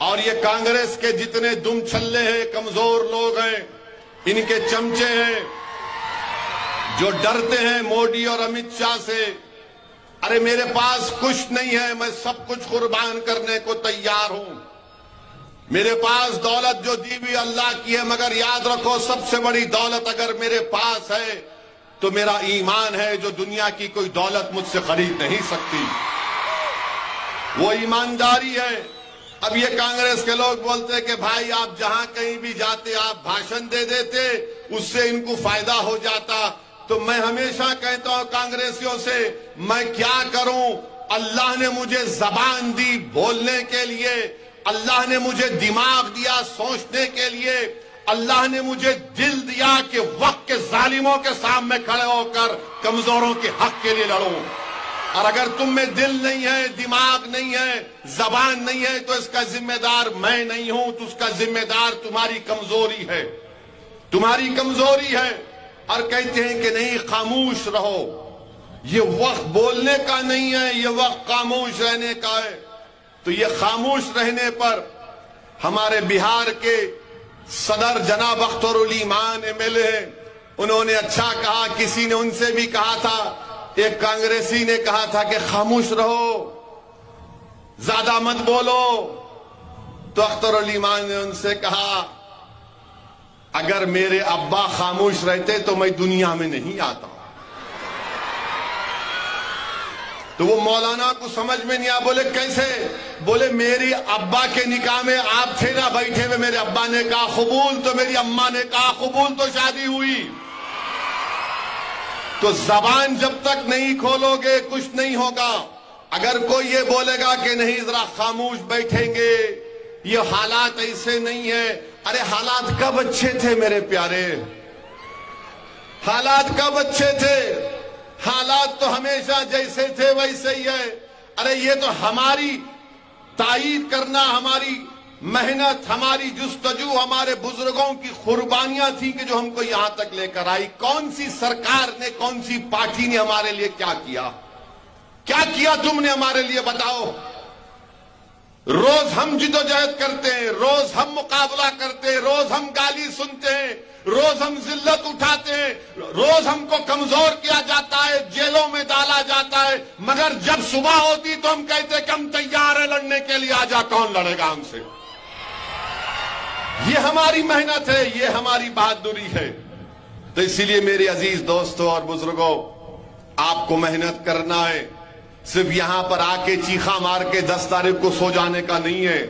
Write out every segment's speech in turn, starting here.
और ये कांग्रेस के जितने दुम छल्ले हैं, कमजोर लोग हैं, इनके चमचे हैं जो डरते हैं मोदी और अमित शाह से। अरे मेरे पास कुछ नहीं है, मैं सब कुछ कुर्बान करने को तैयार हूं। मेरे पास दौलत जो दी हुई अल्लाह की है, मगर याद रखो सबसे बड़ी दौलत अगर मेरे पास है तो मेरा ईमान है, जो दुनिया की कोई दौलत मुझसे खरीद नहीं सकती। वो ईमानदारी है। अब ये कांग्रेस के लोग बोलते हैं कि भाई आप जहां कहीं भी जाते आप भाषण दे देते, उससे इनको फायदा हो जाता। तो मैं हमेशा कहता हूं कांग्रेसियों से, मैं क्या करूं? अल्लाह ने मुझे जबान दी बोलने के लिए, अल्लाह ने मुझे दिमाग दिया सोचने के लिए, अल्लाह ने मुझे दिल दिया कि वक्त के जालिमों के सामने खड़े होकर कमजोरों के हक के लिए लड़ूं। और अगर तुम में दिल नहीं है, दिमाग नहीं है, जबान नहीं है, तो इसका जिम्मेदार मैं नहीं हूं, तो उसका जिम्मेदार तुम्हारी कमजोरी है, तुम्हारी कमजोरी है। और कहते हैं कि नहीं खामोश रहो, ये वक्त बोलने का नहीं है, ये वक्त खामोश रहने का है। तो ये खामोश रहने पर हमारे बिहार के सदर जनाब अख्तरुल ईमान एमएलए हैं, उन्होंने अच्छा कहा। किसी ने उनसे भी कहा था, एक कांग्रेसी ने कहा था कि खामोश रहो, ज्यादा मत बोलो। तो अख्तरुल ईमान ने उनसे कहा, अगर मेरे अब्बा खामोश रहते तो मैं दुनिया में नहीं आता। तो वो मौलाना को समझ में नहीं आया, बोले कैसे? बोले मेरी अब्बा के निकाह में आप थे ना बैठे हुए, मेरे अब्बा ने कहा कबूल, तो मेरी अम्मा ने कहा कबूल, तो शादी हुई। तो जबान जब तक नहीं खोलोगे कुछ नहीं होगा। अगर कोई ये बोलेगा कि नहीं जरा खामोश बैठेंगे, ये हालात ऐसे नहीं है। अरे हालात कब अच्छे थे मेरे प्यारे? हालात कब अच्छे थे? हालात तो हमेशा जैसे थे वैसे ही है। अरे ये तो हमारी तायीद करना, हमारी मेहनत, हमारी जुस्तजू, हमारे बुजुर्गों की कुर्बानियां थी कि जो हमको यहां तक लेकर आई। कौन सी सरकार ने, कौन सी पार्टी ने हमारे लिए क्या किया? क्या किया तुमने हमारे लिए बताओ? रोज हम जिदोजहद करते हैं, रोज हम मुकाबला करते हैं, रोज हम गाली सुनते हैं, रोज हम जिल्लत उठाते हैं, रोज हमको कमजोर किया जाता है, जेलों में डाला जाता है। मगर जब सुबह होती तो हम कहते कि हम तैयार है लड़ने के लिए, आजा कौन लड़ेगा हमसे? ये हमारी मेहनत है, ये हमारी बहादुरी है। तो इसीलिए मेरे अजीज दोस्तों और बुजुर्गों, आपको मेहनत करना है। सिर्फ यहां पर आके चीखा मार के 10 तारीख को सो जाने का नहीं है।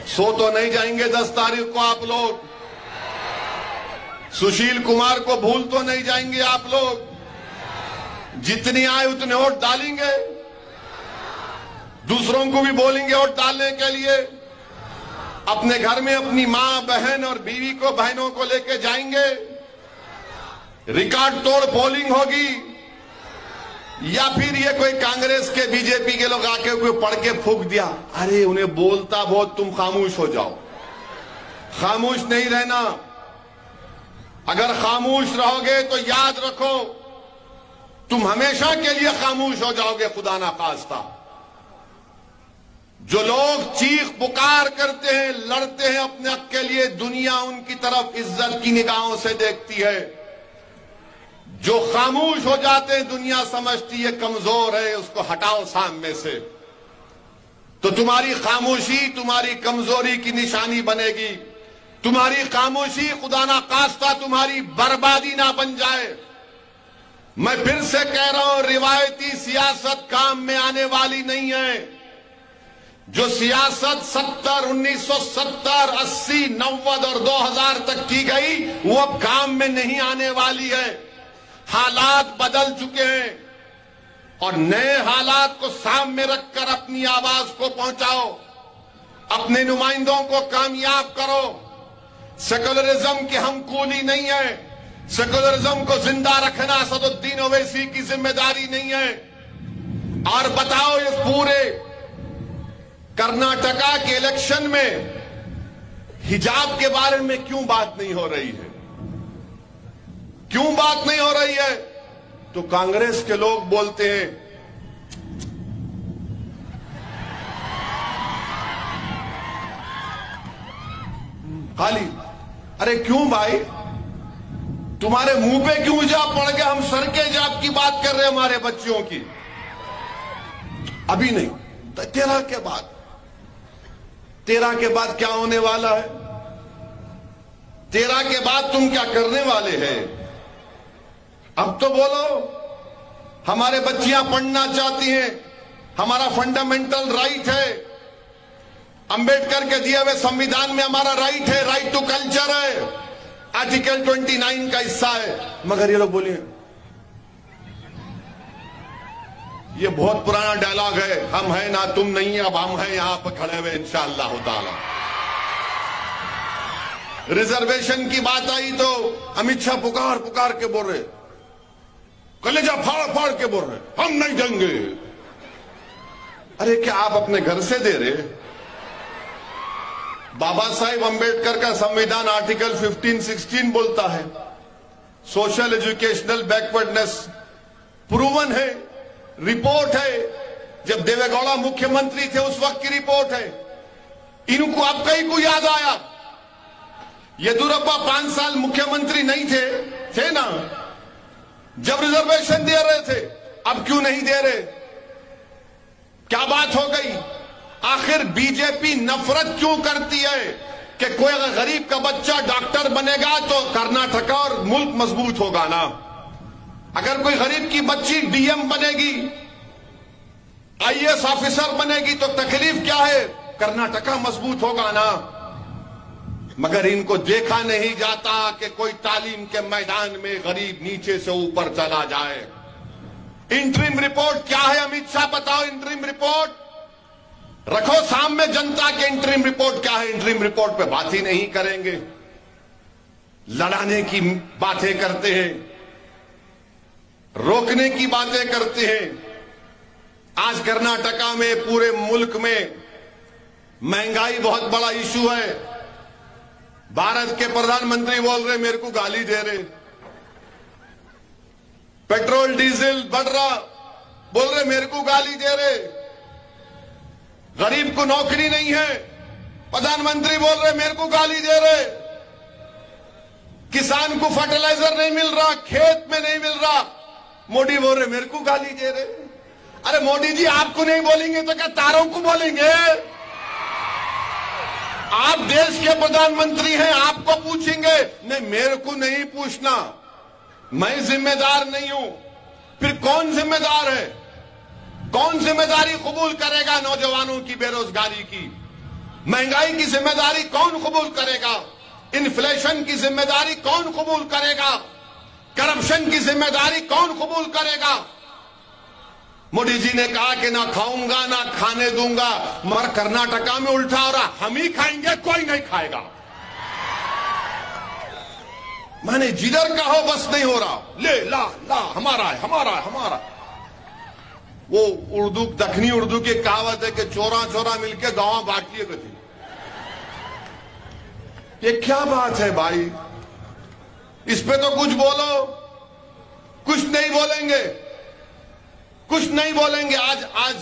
सो तो नहीं जाएंगे 10 तारीख को आप लोग, सुशील कुमार को भूल तो नहीं जाएंगे आप लोग। जितनी आए उतने वोट डालेंगे, दूसरों को भी बोलेंगे वोट डालने के लिए। अपने घर में अपनी मां, बहन और बीवी को, बहनों को लेके जाएंगे। रिकॉर्ड तोड़ पोलिंग होगी, या फिर ये कोई कांग्रेस के, बीजेपी के लोग आके कोई पढ़ के फूंक दिया, अरे उन्हें बोलता बहुत, तुम खामोश हो जाओ। खामोश नहीं रहना। अगर खामोश रहोगे तो याद रखो तुम हमेशा के लिए खामोश हो जाओगे, खुदा ना खास्ता। जो लोग चीख पुकार करते हैं, लड़ते हैं अपने हक के लिए, दुनिया उनकी तरफ इज्जत की निगाहों से देखती है। जो खामोश हो जाते हैं, दुनिया समझती है कमजोर है, उसको हटाओ सामने से। तो तुम्हारी खामोशी तुम्हारी कमजोरी की निशानी बनेगी। तुम्हारी खामोशी खुदा ना खास्ता तुम्हारी बर्बादी ना बन जाए। मैं फिर से कह रहा हूं, रिवायती सियासत काम में आने वाली नहीं है। जो सियासत 1970, 80, 90 और 2000 तक की गई, वो अब काम में नहीं आने वाली है। हालात बदल चुके हैं और नए हालात को सामने रखकर अपनी आवाज को पहुंचाओ, अपने नुमाइंदों को कामयाब करो। सेकुलरिज्म की हम कूली नहीं है। सेकुलरिज्म को जिंदा रखना असदुद्दीन ओवैसी की जिम्मेदारी नहीं है। और बताओ, इस पूरे कर्नाटका के इलेक्शन में हिजाब के बारे में क्यों बात नहीं हो रही है? क्यों बात नहीं हो रही है? तो कांग्रेस के लोग बोलते हैं खाली। अरे क्यों भाई, तुम्हारे मुंह पे क्यों हिजाब पड़ गया? हम सर के हिजाब की बात कर रहे हैं हमारे बच्चियों की, अभी नहीं। तो 13 के बाद क्या होने वाला है? 13 के बाद तुम क्या करने वाले हैं? अब तो बोलो। हमारे बच्चियां पढ़ना चाहती हैं, हमारा फंडामेंटल राइट है, अंबेडकर के दिए हुए संविधान में हमारा राइट है, राइट टू कल्चर है, आर्टिकल 29 का हिस्सा है। मगर ये लोग बोलिए, ये बहुत पुराना डायलॉग है, हम हैं ना तुम नहीं, अब हम हैं यहां पर खड़े हुए इंशाअल्लाह ताला। रिजर्वेशन की बात आई तो अमित शाह पुकार पुकार के बोल रहे, कलेजा फाड़ फाड़ के बोल रहे, हम नहीं देंगे। अरे क्या आप अपने घर से दे रहे? बाबा साहेब अंबेडकर का संविधान आर्टिकल 15-16 बोलता है सोशल एजुकेशनल बैकवर्डनेस प्रूवन है, रिपोर्ट है। जब देवेगौड़ा मुख्यमंत्री थे उस वक्त की रिपोर्ट है। इनको अब कहीं को याद आया? येदुरप्पा 5 साल मुख्यमंत्री नहीं थे ना, जब रिजर्वेशन दे रहे थे, अब क्यों नहीं दे रहे? क्या बात हो गई? आखिर बीजेपी नफरत क्यों करती है कि कोई अगर गरीब का बच्चा डॉक्टर बनेगा तो कर्नाटका और मुल्क मजबूत होगा ना, अगर कोई गरीब की बच्ची डीएम बनेगी, आईएएस ऑफिसर बनेगी तो तकलीफ क्या है? कर्नाटका मजबूत होगा ना। मगर इनको देखा नहीं जाता कि कोई तालीम के मैदान में गरीब नीचे से ऊपर चला जाए। इंटरिम रिपोर्ट क्या है? अमित शाह बताओ। इंटरिम रिपोर्ट रखो सामने जनता के, इंटरिम रिपोर्ट क्या है? इंटरिम रिपोर्ट पे बात ही नहीं करेंगे, लड़ाने की बातें करते हैं, रोकने की बातें करते हैं। आज कर्नाटका में, पूरे मुल्क में महंगाई बहुत बड़ा इशू है। भारत के प्रधानमंत्री बोल रहे मेरे को गाली दे रहे, पेट्रोल डीजल बढ़ रहा, बोल रहे मेरे को गाली दे रहे, गरीब को नौकरी नहीं है, प्रधानमंत्री बोल रहे मेरे को गाली दे रहे, किसान को फर्टिलाइजर नहीं मिल रहा, खेत में नहीं मिल रहा, मोदी बोल रहे मेरे को गाली दे रहे। अरे मोदी जी आपको नहीं बोलेंगे तो क्या तारों को बोलेंगे? आप देश के प्रधानमंत्री हैं, आपको पूछेंगे। नहीं, मेरे को नहीं पूछना, मैं जिम्मेदार नहीं हूं। फिर कौन जिम्मेदार है? कौन जिम्मेदारी कबूल करेगा? नौजवानों की बेरोजगारी की, महंगाई की जिम्मेदारी कौन कबूल करेगा? इन्फ्लेशन की जिम्मेदारी कौन कबूल करेगा? करप्शन की जिम्मेदारी कौन कबूल करेगा? मोदी जी ने कहा कि ना खाऊंगा ना खाने दूंगा, मगर कर्नाटका में उल्टा हो रहा, हम ही खाएंगे, कोई नहीं खाएगा। माने जिधर का हो बस नहीं हो रहा, ले ला ला हमारा है, हमारा है, हमारा। वो उर्दू, दक्षिणी उर्दू की कहावत है कि चोरा चोरा मिलके गांव बांट लिए गए। ये क्या बात है भाई? इस पे तो कुछ बोलो। कुछ नहीं बोलेंगे, कुछ नहीं बोलेंगे। आज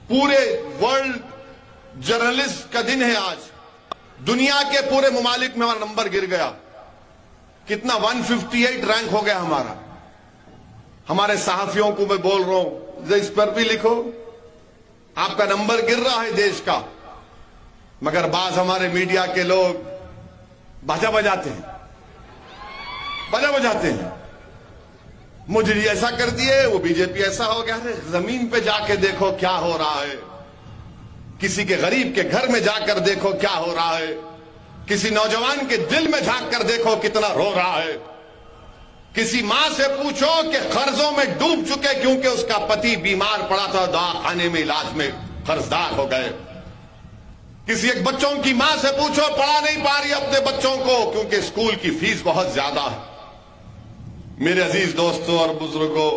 पूरे वर्ल्ड जर्नलिस्ट का दिन है। आज दुनिया के पूरे मुमालिक में हमारा नंबर गिर गया। कितना? 158 रैंक हो गया हमारा। हमारे सहाफियों को मैं बोल रहा हूं, इस पर भी लिखो, आपका नंबर गिर रहा है देश का। मगर बाज हमारे मीडिया के लोग बाजा बजाते हैं, बाजा बजाते हैं, मोदी जी ऐसा कर दिए, वो बीजेपी ऐसा हो गया। अरे जमीन पे जाके देखो क्या हो रहा है, किसी के गरीब के घर में जाकर देखो क्या हो रहा है, किसी नौजवान के दिल में झांक कर देखो कितना रो रहा है। किसी मां से पूछो कि कर्जों में डूब चुके क्योंकि उसका पति बीमार पड़ा था, दवाखाने में इलाज में कर्जदार हो गए। किसी एक बच्चों की मां से पूछो, पढ़ा नहीं पा रही अपने बच्चों को क्योंकि स्कूल की फीस बहुत ज्यादा है। मेरे अजीज दोस्तों और बुजुर्गों,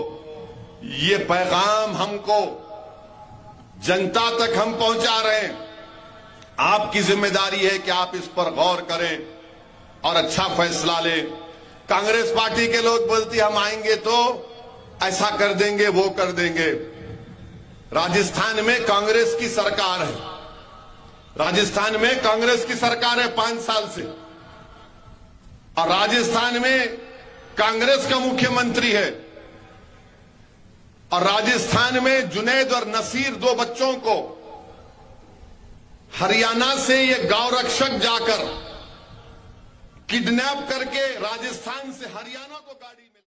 ये पैगाम हमको जनता तक हम पहुंचा रहे हैं। आपकी जिम्मेदारी है कि आप इस पर गौर करें और अच्छा फैसला लें। कांग्रेस पार्टी के लोग बोलते हम आएंगे तो ऐसा कर देंगे, वो कर देंगे। राजस्थान में कांग्रेस की सरकार है, राजस्थान में कांग्रेस की सरकार है 5 साल से, और राजस्थान में कांग्रेस का मुख्यमंत्री है, और राजस्थान में जुनैद और नसीर 2 बच्चों को हरियाणा से ये गांव रक्षक जाकर किडनैप करके राजस्थान से हरियाणा को गाड़ी में